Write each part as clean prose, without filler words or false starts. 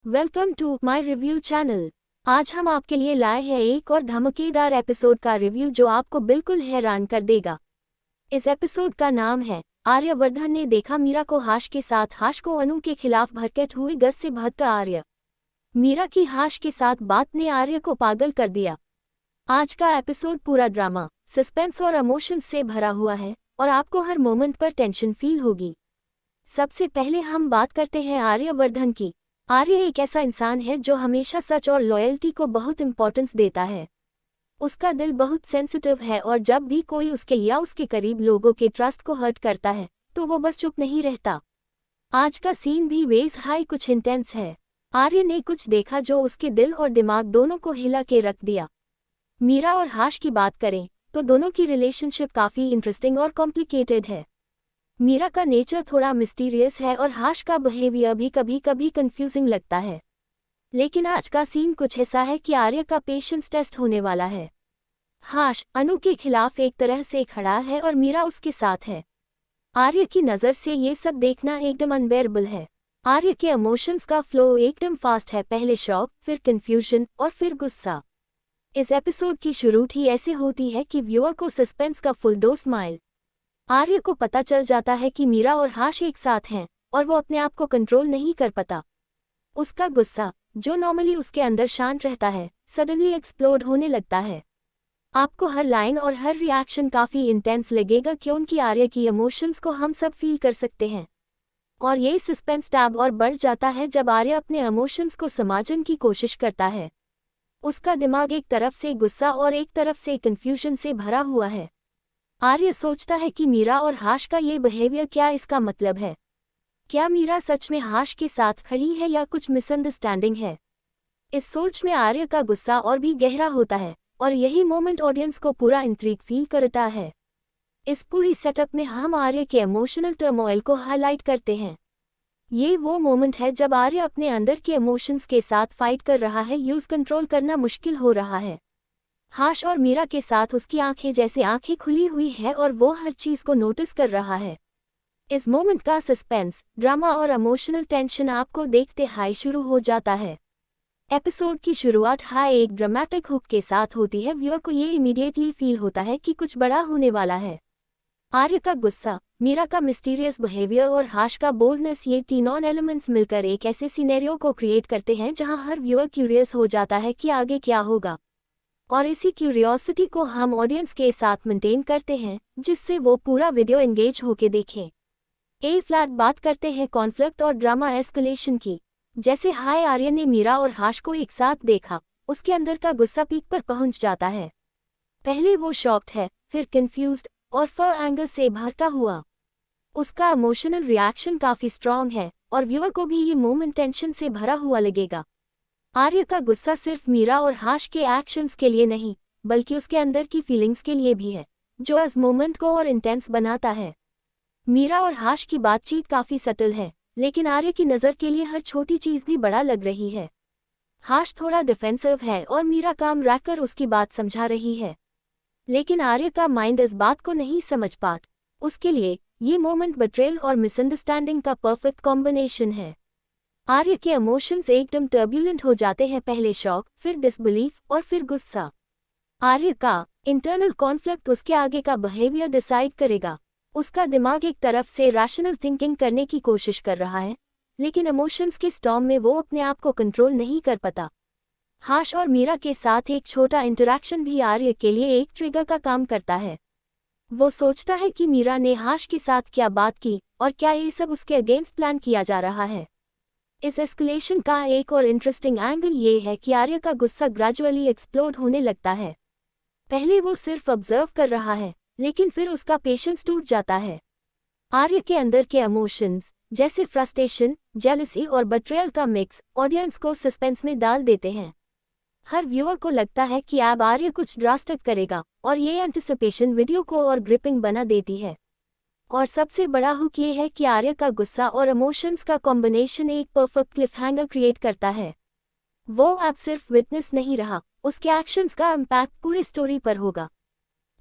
Welcome to my review channel. आज हम आपके लिए लाए हैं एक और धमाकेदार एपिसोड का रिव्यू जो आपको बिल्कुल हैरान कर देगा। इस एपिसोड का नाम है आर्यवर्धन ने देखा मीरा को हाश के साथ, हाश को अनु के खिलाफ भड़कते हुए गज से भड़का आर्य। मीरा की हाश के साथ बात ने आर्य को पागल कर दिया। आज का एपिसोड पूरा ड्रामा, सस्पेंस और इमोशंस से भरा हुआ है और आपको हर मोमेंट पर टेंशन फील होगी। सबसे पहले हम बात करते हैं आर्यवर्धन की। आर्य एक ऐसा इंसान है जो हमेशा सच और लॉयल्टी को बहुत इंपॉर्टेंस देता है। उसका दिल बहुत सेंसिटिव है और जब भी कोई उसके या उसके करीब लोगों के ट्रस्ट को हर्ट करता है तो वो बस चुप नहीं रहता। आज का सीन भी वेज हाई कुछ इंटेंस है। आर्य ने कुछ देखा जो उसके दिल और दिमाग दोनों को हिला के रख दिया। मीरा और हाश की बात करें तो दोनों की रिलेशनशिप काफ़ी इंटरेस्टिंग और कॉम्प्लिकेटेड है। मीरा का नेचर थोड़ा मिस्टीरियस है और हाश का बिहेवियर भी कभी कभी कंफ्यूजिंग लगता है। लेकिन आज का सीन कुछ ऐसा है कि आर्य का पेशेंस टेस्ट होने वाला है। हाश अनु के खिलाफ एक तरह से खड़ा है और मीरा उसके साथ है। आर्य की नज़र से ये सब देखना एकदम अनबेरेबल है। आर्य के इमोशंस का फ्लो एकदम फास्ट है, पहले शॉक, फिर कंफ्यूजन और फिर गुस्सा। इस एपिसोड की शुरुआत ही ऐसे होती है कि व्यूअर को सस्पेंस का फुल डोज मिले। आर्य को पता चल जाता है कि मीरा और हाश एक साथ हैं और वो अपने आप को कंट्रोल नहीं कर पाता। उसका गुस्सा, जो नॉर्मली उसके अंदर शांत रहता है, सडनली एक्सप्लोड होने लगता है। आपको हर लाइन और हर रिएक्शन काफ़ी इंटेंस लगेगा क्योंकि आर्य की इमोशंस को हम सब फील कर सकते हैं। और ये सस्पेंस टैब और बढ़ जाता है जब आर्य अपने इमोशंस को समझने की कोशिश करता है। उसका दिमाग एक तरफ से गुस्सा और एक तरफ से कन्फ्यूजन से भरा हुआ है। आर्य सोचता है कि मीरा और हाश का ये बिहेवियर क्या इसका मतलब है। क्या मीरा सच में हाश के साथ खड़ी है या कुछ मिसअंडरस्टैंडिंग है। इस सोच में आर्य का गुस्सा और भी गहरा होता है और यही मोमेंट ऑडियंस को पूरा इंट्रिग फील करता है। इस पूरी सेटअप में हम आर्य के इमोशनल टर्मोइल को हाईलाइट करते हैं। ये वो मोमेंट है जब आर्य अपने अंदर के इमोशंस के साथ फाइट कर रहा है, यूज कंट्रोल करना मुश्किल हो रहा है। हाश और मीरा के साथ उसकी आंखें जैसे आंखें खुली हुई है और वो हर चीज को नोटिस कर रहा है। इस मोमेंट का सस्पेंस, ड्रामा और इमोशनल टेंशन आपको देखते हाई शुरू हो जाता है। एपिसोड की शुरुआत हाई एक ड्रामेटिक हुक के साथ होती है। व्यूअर को ये इमीडिएटली फील होता है कि कुछ बड़ा होने वाला है। आर्य का गुस्सा, मीरा का मिस्टीरियस बिहेवियर और हाश का बोल्डनेस, ये तीनों एलिमेंट्स मिलकर एक ऐसे सिनेरियो को क्रिएट करते हैं जहां हर व्यूअर क्यूरियस हो जाता है कि आगे क्या होगा। और इसी क्यूरियोसिटी को हम ऑडियंस के साथ मेंटेन करते हैं जिससे वो पूरा वीडियो एंगेज होके देखें। ए फ्लैट बात करते हैं कॉन्फ्लिक्ट और ड्रामा एस्केलेशन की। जैसे हाय आर्य ने मीरा और हाश को एक साथ देखा, उसके अंदर का गुस्सा पीक पर पहुंच जाता है। पहले वो शॉक्ड है, फिर कंफ्यूज्ड और फिर एंगर से भड़का हुआ। उसका इमोशनल रिएक्शन काफ़ी स्ट्रॉन्ग है और व्यूअर को भी ये मोमेंट टेंशन से भरा हुआ लगेगा। आर्य का गुस्सा सिर्फ मीरा और हाश के एक्शंस के लिए नहीं बल्कि उसके अंदर की फीलिंग्स के लिए भी है, जो इस मोमेंट को और इंटेंस बनाता है। मीरा और हाश की बातचीत काफ़ी सटल है, लेकिन आर्य की नज़र के लिए हर छोटी चीज़ भी बड़ा लग रही है। हाश थोड़ा डिफेंसिव है और मीरा काम रखकर उसकी बात समझा रही है, लेकिन आर्य का माइंड इस बात को नहीं समझ पाता। उसके लिए ये मोमेंट बिट्रेयल और मिसअंडरस्टैंडिंग का परफेक्ट कॉम्बिनेशन है। आर्य के इमोशंस एकदम टर्ब्यूलेंट हो जाते हैं, पहले शॉक, फिर डिसबिलीफ और फिर गुस्सा। आर्य का इंटरनल कॉन्फ्लिक्ट उसके आगे का बिहेवियर डिसाइड करेगा। उसका दिमाग एक तरफ से रैशनल थिंकिंग करने की कोशिश कर रहा है, लेकिन इमोशंस के स्टॉर्म में वो अपने आप को कंट्रोल नहीं कर पाता। हाश और मीरा के साथ एक छोटा इंटरेक्शन भी आर्य के लिए एक ट्रिगर का काम करता है। वो सोचता है कि मीरा ने हाश के साथ क्या बात की और क्या ये सब उसके अगेंस्ट प्लान किया जा रहा है। इस एस्केलेशन का एक और इंटरेस्टिंग एंगल ये है कि आर्य का गुस्सा ग्रेजुअली एक्सप्लोड होने लगता है। पहले वो सिर्फ ऑब्जर्व कर रहा है, लेकिन फिर उसका पेशेंस टूट जाता है। आर्य के अंदर के इमोशंस जैसे फ्रस्ट्रेशन, जेलसी और बिट्रेयल का मिक्स ऑडियंस को सस्पेंस में डाल देते हैं। हर व्यूअर को लगता है कि अब आर्य कुछ ड्रास्टिक करेगा और ये एंटिसिपेशन वीडियो को और ग्रिपिंग बना देती है। और सबसे बड़ा हुक ये है कि आर्य का गुस्सा और इमोशंस का कॉम्बिनेशन एक परफेक्ट क्लिफहैंगर क्रिएट करता है। वो अब सिर्फ विटनेस नहीं रहा, उसके एक्शंस का इम्पैक्ट पूरी स्टोरी पर होगा।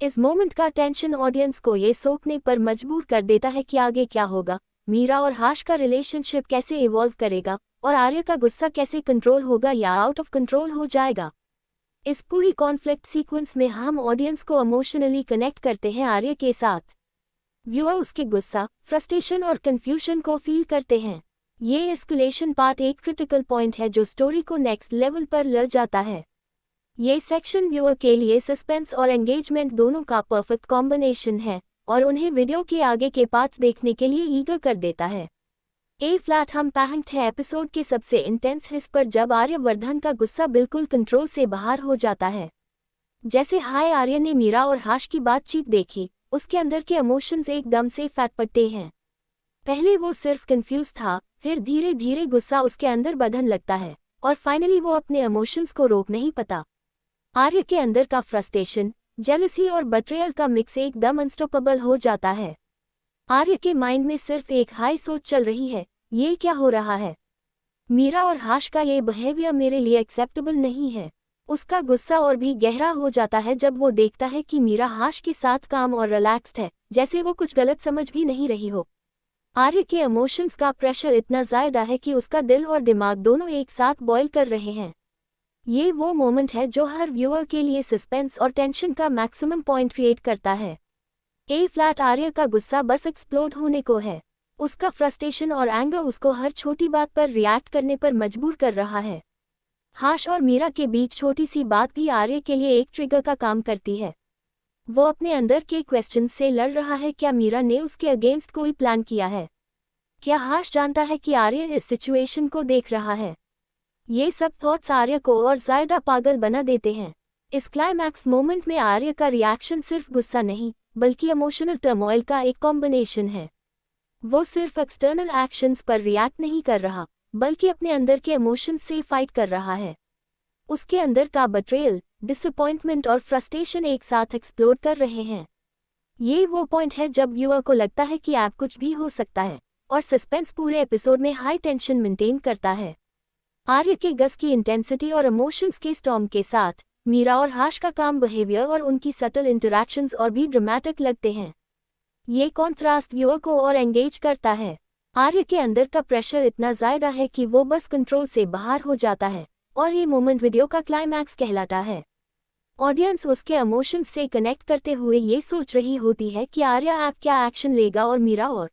इस मोमेंट का टेंशन ऑडियंस को ये सोचने पर मजबूर कर देता है कि आगे क्या होगा, मीरा और हाश का रिलेशनशिप कैसे इवॉल्व करेगा और आर्य का गुस्सा कैसे कंट्रोल होगा या आउट ऑफ कंट्रोल हो जाएगा। इस पूरी कॉन्फ्लिक्ट सीक्वेंस में हम ऑडियंस को इमोशनली कनेक्ट करते हैं आर्य के साथ। व्यूअर उसके गुस्सा, फ्रस्ट्रेशन और कंफ्यूजन को फील करते हैं। ये एस्केलेशन पार्ट एक क्रिटिकल पॉइंट है जो स्टोरी को नेक्स्ट लेवल पर ले जाता है। ये सेक्शन व्यूअर के लिए सस्पेंस और एंगेजमेंट दोनों का परफेक्ट कॉम्बिनेशन है और उन्हें वीडियो के आगे के पार्ट्स देखने के लिए ईगर कर देता है। ए फ्लैट हम पैंक्ड है एपिसोड के सबसे इंटेंस हिस्से पर जब आर्यवर्धन का गुस्सा बिल्कुल कंट्रोल से बाहर हो जाता है। जैसे हाय आर्य ने मीरा और हाश की बातचीत देखी, उसके अंदर के इमोशंस एकदम से फटपटे हैं। पहले वो सिर्फ कंफ्यूज था, फिर धीरे धीरे गुस्सा उसके अंदर बढ़ने लगता है और फाइनली वो अपने इमोशंस को रोक नहीं पाता। आर्य के अंदर का फ्रस्ट्रेशन, जेलसी और बट्रेयल का मिक्स एकदम अनस्टॉपेबल हो जाता है। आर्य के माइंड में सिर्फ एक हाई सोच चल रही है, ये क्या हो रहा है? मीरा और हाश का ये बिहेवियर मेरे लिए एक्सेप्टेबल नहीं है। उसका गुस्सा और भी गहरा हो जाता है जब वो देखता है कि मीरा हाश के साथ काम और रिलैक्स्ड है, जैसे वो कुछ गलत समझ भी नहीं रही हो। आर्य के इमोशंस का प्रेशर इतना ज़्यादा है कि उसका दिल और दिमाग दोनों एक साथ बॉयल कर रहे हैं। ये वो मोमेंट है जो हर व्यूअर के लिए सस्पेंस और टेंशन का मैक्सिमम पॉइंट क्रिएट करता है। ए फ्लैट आर्य का गुस्सा बस एक्सप्लोड होने को है। उसका फ्रस्ट्रेशन और एंगर उसको हर छोटी बात पर रिएक्ट करने पर मजबूर कर रहा है। हाश और मीरा के बीच छोटी सी बात भी आर्य के लिए एक ट्रिगर का काम करती है। वो अपने अंदर के क्वेश्चन से लड़ रहा है, क्या मीरा ने उसके अगेंस्ट कोई प्लान किया है? क्या हाश जानता है कि आर्य इस सिचुएशन को देख रहा है? ये सब थॉट्स आर्य को और ज़्यादा पागल बना देते हैं। इस क्लाइमैक्स मोमेंट में आर्य का रिएक्शन सिर्फ गुस्सा नहीं, बल्कि इमोशनल टर्मोइल का एक कॉम्बिनेशन है। वो सिर्फ एक्सटर्नल एक्शंस पर रिएक्ट नहीं कर रहा, बल्कि अपने अंदर के इमोशंस से फाइट कर रहा है। उसके अंदर का बट्रेयल, डिसअपॉइंटमेंट और फ्रस्ट्रेशन एक साथ एक्सप्लोड कर रहे हैं। ये वो पॉइंट है जब व्यूअर को लगता है कि अब कुछ भी हो सकता है और सस्पेंस पूरे एपिसोड में हाई टेंशन मेंटेन करता है। आर्य के गस की इंटेंसिटी और इमोशंस के स्टॉर्म के साथ मीरा और हाश का काम बिहेवियर और उनकी सटल इंटरैक्शंस और भी ड्रामेटिक लगते हैं। ये कॉन्ट्रास्ट व्यूअर को और एंगेज करता है। आर्य के अंदर का प्रेशर इतना ज़्यादा है कि वो बस कंट्रोल से बाहर हो जाता है और ये मोमेंट वीडियो का क्लाइमैक्स कहलाता है। ऑडियंस उसके इमोशंस से कनेक्ट करते हुए ये सोच रही होती है कि आर्य अब क्या एक्शन लेगा और मीरा और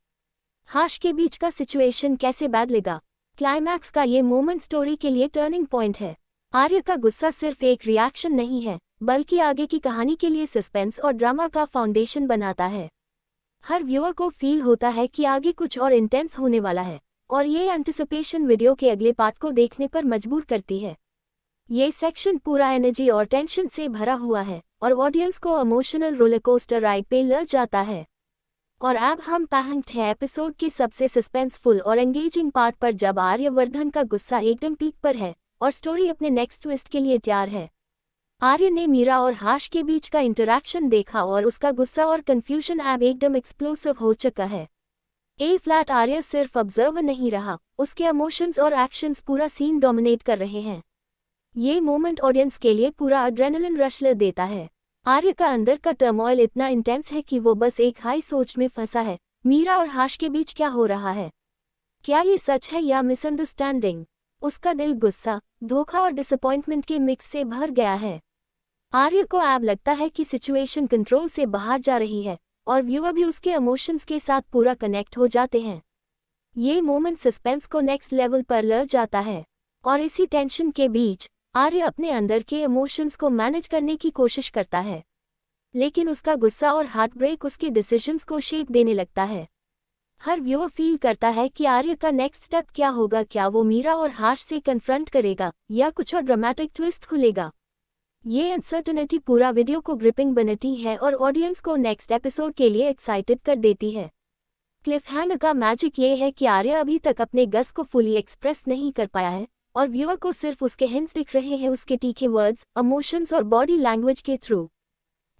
हाश के बीच का सिचुएशन कैसे बदलेगा। क्लाइमैक्स का ये मोमेंट स्टोरी के लिए टर्निंग पॉइंट है। आर्य का गुस्सा सिर्फ एक रिएक्शन नहीं है, बल्कि आगे की कहानी के लिए सस्पेंस और ड्रामा का फाउंडेशन बनाता है। हर व्यूअर को फील होता है कि आगे कुछ और इंटेंस होने वाला है और ये एंटिसिपेशन वीडियो के अगले पार्ट को देखने पर मजबूर करती है। ये सेक्शन पूरा एनर्जी और टेंशन से भरा हुआ है और ऑडियंस को इमोशनल रोलरकोस्टर राइड पे ले जाता है। और अब हम पैंक्ड है एपिसोड के सबसे सस्पेंसफुल और एंगेजिंग पार्ट पर जब आर्यवर्धन का गुस्सा एकदम पीक पर है और स्टोरी अपने नेक्स्ट ट्विस्ट के लिए तैयार है। आर्य ने मीरा और हाश के बीच का इंटरैक्शन देखा और उसका गुस्सा और कंफ्यूजन अब एकदम एक्सप्लोसिव हो चुका है। ए फ्लैट आर्य सिर्फ ऑब्जर्वर नहीं रहा, उसके इमोशंस और एक्शंस पूरा सीन डोमिनेट कर रहे हैं। ये मोमेंट ऑडियंस के लिए पूरा एड्रेनलिन रश ले देता है। आर्य का अंदर का टर्मोइल इतना इंटेंस है कि वो बस एक हाई सोच में फंसा है, मीरा और हाश के बीच क्या हो रहा है? क्या ये सच है या मिसअंडरस्टैंडिंग? उसका दिल गुस्सा, धोखा और डिसअपॉइंटमेंट के मिक्स से भर गया है। आर्य को अब लगता है कि सिचुएशन कंट्रोल से बाहर जा रही है और व्यूअर भी उसके इमोशंस के साथ पूरा कनेक्ट हो जाते हैं। ये मोमेंट सस्पेंस को नेक्स्ट लेवल पर ले जाता है और इसी टेंशन के बीच आर्य अपने अंदर के इमोशंस को मैनेज करने की कोशिश करता है, लेकिन उसका गुस्सा और हार्ट ब्रेक उसके डिसीजंस को शेप देने लगता है। हर व्यूअर फील करता है कि आर्य का नेक्स्ट स्टेप क्या होगा, क्या वो मीरा और हाश से कन्फ्रंट करेगा या कुछ और ड्रामेटिक ट्विस्ट खुलेगा। ये अनसर्टेनिटी पूरा वीडियो को ग्रिपिंग बनाती है और ऑडियंस को नेक्स्ट एपिसोड के लिए एक्साइटेड कर देती है। क्लिफहैंगर का मैजिक ये है कि आर्य अभी तक अपने गस को फुली एक्सप्रेस नहीं कर पाया है और व्यूअर को सिर्फ उसके हिंट्स दिख रहे हैं, उसके तीखे वर्ड्स, इमोशंस और बॉडी लैंग्वेज के थ्रू।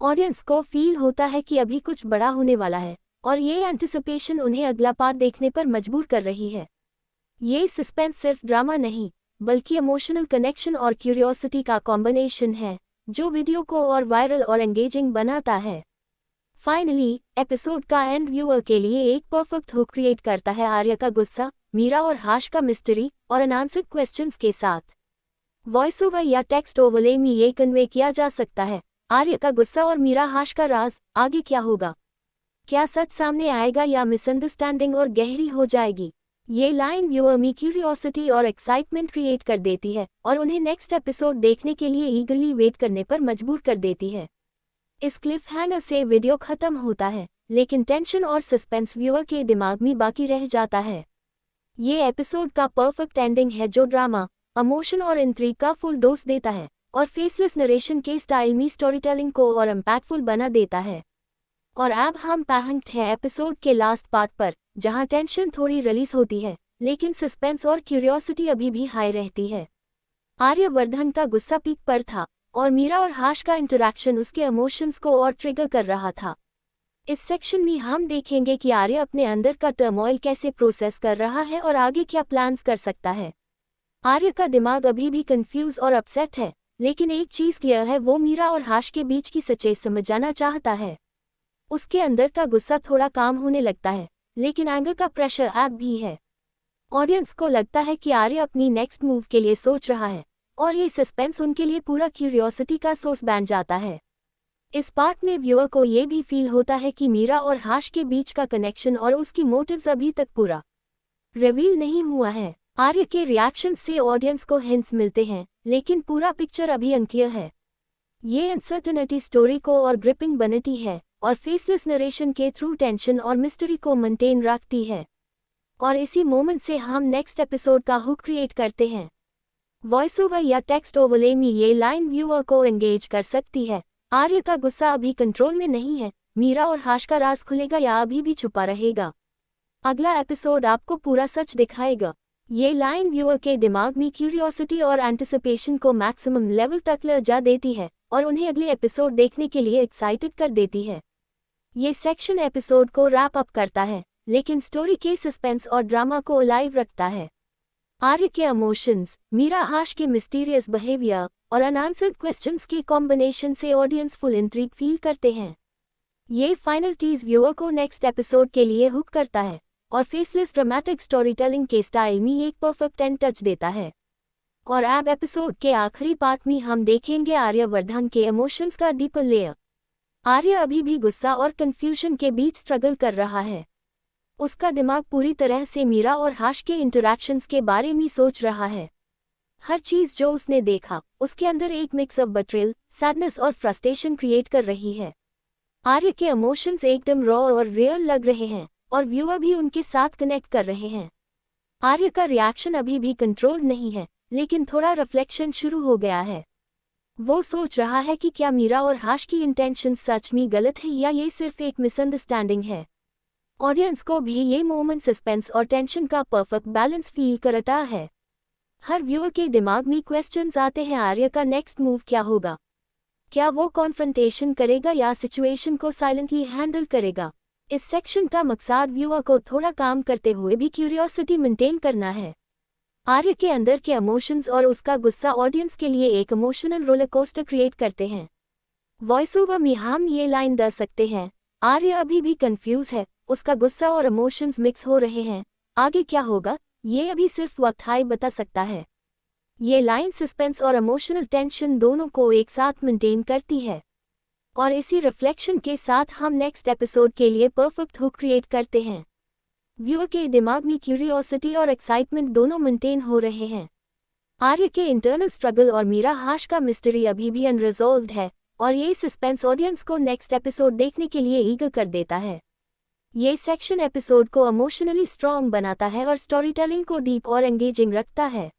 ऑडियंस को फील होता है कि अभी कुछ बड़ा होने वाला है और ये एंटिसिपेशन उन्हें अगला पार्ट देखने पर मजबूर कर रही है। ये सस्पेंस सिर्फ ड्रामा नहीं, बल्कि इमोशनल कनेक्शन और क्यूरियोसिटी का कॉम्बिनेशन है जो वीडियो को और वायरल और एंगेजिंग बनाता है। फाइनली एपिसोड का एंड व्यूअर के लिए एक परफेक्ट हुक क्रिएट करता है। आर्य का गुस्सा, मीरा और हाश का मिस्ट्री और अनआंसर्ड क्वेश्चंस के साथ। वॉइस ओवर या टेक्स्ट ओवरले में ये कन्वे किया जा सकता है, आर्य का गुस्सा और मीरा हाश का राज, आगे क्या होगा? क्या सच सामने आएगा या मिसअंडरस्टैंडिंग और गहरी हो जाएगी? ये लाइन व्यूअर में क्यूरियोसिटी और एक्साइटमेंट क्रिएट कर देती है और उन्हें नेक्स्ट एपिसोड देखने के लिए ईगरली वेट करने पर मजबूर कर देती है। इस क्लिफ हैंगर से वीडियो खत्म होता है, लेकिन टेंशन और सस्पेंस व्यूअर के दिमाग में बाकी रह जाता है। ये एपिसोड का परफेक्ट एंडिंग है जो ड्रामा, इमोशन और इंट्रिग का फुल डोज देता है और फेसलेस नरेशन के स्टाइल में स्टोरी टेलिंग को और इम्पैक्टफुल बना देता है। और अब हम पहुंचते हैं एपिसोड के लास्ट पार्ट पर, जहां टेंशन थोड़ी रिलीज होती है, लेकिन सस्पेंस और क्यूरियोसिटी अभी भी हाई रहती है। आर्यवर्धन का गुस्सा पीक पर था और मीरा और हाश का इंटरैक्शन उसके इमोशंस को और ट्रिगर कर रहा था। इस सेक्शन में हम देखेंगे कि आर्य अपने अंदर का टर्मोइल कैसे प्रोसेस कर रहा है और आगे क्या प्लान्स कर सकता है। आर्य का दिमाग अभी भी कंफ्यूज और अपसेट है, लेकिन एक चीज क्लियर है, वो मीरा और हाश के बीच की सच्चाई समझना चाहता है। उसके अंदर का गुस्सा थोड़ा काम होने लगता है, लेकिन एंगर का प्रेशर अब भी है। ऑडियंस को लगता है कि आर्य अपनी नेक्स्ट मूव के लिए सोच रहा है और ये सस्पेंस उनके लिए पूरा क्यूरियोसिटी का सोर्स बन जाता है। इस पार्ट में व्यूअर को ये भी फील होता है कि मीरा और हाश के बीच का कनेक्शन और उसकी मोटिव्स अभी तक पूरा रिवील नहीं हुआ है। आर्य के रिएक्शन से ऑडियंस को हिंट्स मिलते हैं, लेकिन पूरा पिक्चर अभी अनक्लियर है। ये अनसर्टेनिटी स्टोरी को और ग्रिपिंग बनती है और फेसलेस नरेशन के थ्रू टेंशन और मिस्ट्री को मेंटेन रखती है। और इसी मोमेंट से हम नेक्स्ट एपिसोड का हुक क्रिएट करते हैं। वॉइस ओवर या टेक्स्ट ओवरले में ये लाइन व्यूअर को एंगेज कर सकती है, आर्य का गुस्सा अभी कंट्रोल में नहीं है, मीरा और हाश का राज खुलेगा या अभी भी छुपा रहेगा? अगला एपिसोड आपको पूरा सच दिखाएगा। ये लाइन व्यूअर के दिमाग में क्यूरियोसिटी और एंटिसिपेशन को मैक्सिमम लेवल तक ले जा देती है और उन्हें अगले एपिसोड देखने के लिए एक्साइटेड कर देती है। ये सेक्शन एपिसोड को रैप अप करता है, लेकिन स्टोरी के सस्पेंस और ड्रामा को अलाइव रखता है। आर्य के इमोशंस, मीरा हाश के मिस्टीरियस बिहेवियर और अनआंसर्ड क्वेश्चंस के कॉम्बिनेशन से ऑडियंस फुल इंट्रिग फील करते हैं। ये फाइनल टीज व्यूअर को नेक्स्ट एपिसोड के लिए हुक करता है और फेसलेस ड्रामेटिक स्टोरी टेलिंग के स्टाइल में एक परफेक्ट एंड टच देता है। और अब एपिसोड के आखिरी पार्ट में हम देखेंगे आर्यवर्धन के इमोशंस का डीपर लेयर। आर्य अभी भी गुस्सा और कंफ्यूजन के बीच स्ट्रगल कर रहा है। उसका दिमाग पूरी तरह से मीरा और हाश के इंटरैक्शंस के बारे में सोच रहा है। हर चीज जो उसने देखा, उसके अंदर एक मिक्स ऑफ बेट्रेयल, सैडनेस और फ्रस्ट्रेशन क्रिएट कर रही है। आर्य के इमोशंस एकदम रॉ और रियल लग रहे हैं और व्यूअर भी उनके साथ कनेक्ट कर रहे हैं। आर्य का रिएक्शन अभी भी कंट्रोल नहीं है, लेकिन थोड़ा रिफ्लेक्शन शुरू हो गया है। वो सोच रहा है कि क्या मीरा और हाश की इंटेंशन सच में गलत है या ये सिर्फ एक मिसअंडरस्टैंडिंग है। ऑडियंस को भी ये मोमेंट सस्पेंस और टेंशन का परफेक्ट बैलेंस फील करता है। हर व्यूअर के दिमाग में क्वेश्चंस आते हैं, आर्य का नेक्स्ट मूव क्या होगा? क्या वो कॉन्फ्रंटेशन करेगा या सिचुएशन को साइलेंटली हैंडल करेगा? इस सेक्शन का मकसद व्यूअर को थोड़ा काम करते हुए भी क्यूरियोसिटी मेंटेन करना है। आर्य के अंदर के इमोशंस और उसका गुस्सा ऑडियंस के लिए एक इमोशनल रोलर कोस्टर क्रिएट करते हैं। वॉइस ओवर में हम ये लाइन दे सकते हैं, आर्य अभी भी कंफ्यूज है, उसका गुस्सा और इमोशंस मिक्स हो रहे हैं, आगे क्या होगा ये अभी सिर्फ वक्त ही बता सकता है। ये लाइन सस्पेंस और इमोशनल टेंशन दोनों को एक साथ मेंटेन करती है। और इसी रिफ्लेक्शन के साथ हम नेक्स्ट एपिसोड के लिए परफेक्ट हुक क्रिएट करते हैं। व्यूअर के दिमाग में क्यूरियोसिटी और एक्साइटमेंट दोनों मेंटेन हो रहे हैं। आर्य के इंटरनल स्ट्रगल और मीरा हाश का मिस्ट्री अभी भी अनरिजॉल्व्ड है और ये सस्पेंस ऑडियंस को नेक्स्ट एपिसोड देखने के लिए ईगर कर देता है। ये सेक्शन एपिसोड को इमोशनली स्ट्रॉन्ग बनाता है और स्टोरी टेलिंग को डीप और एंगेजिंग रखता है।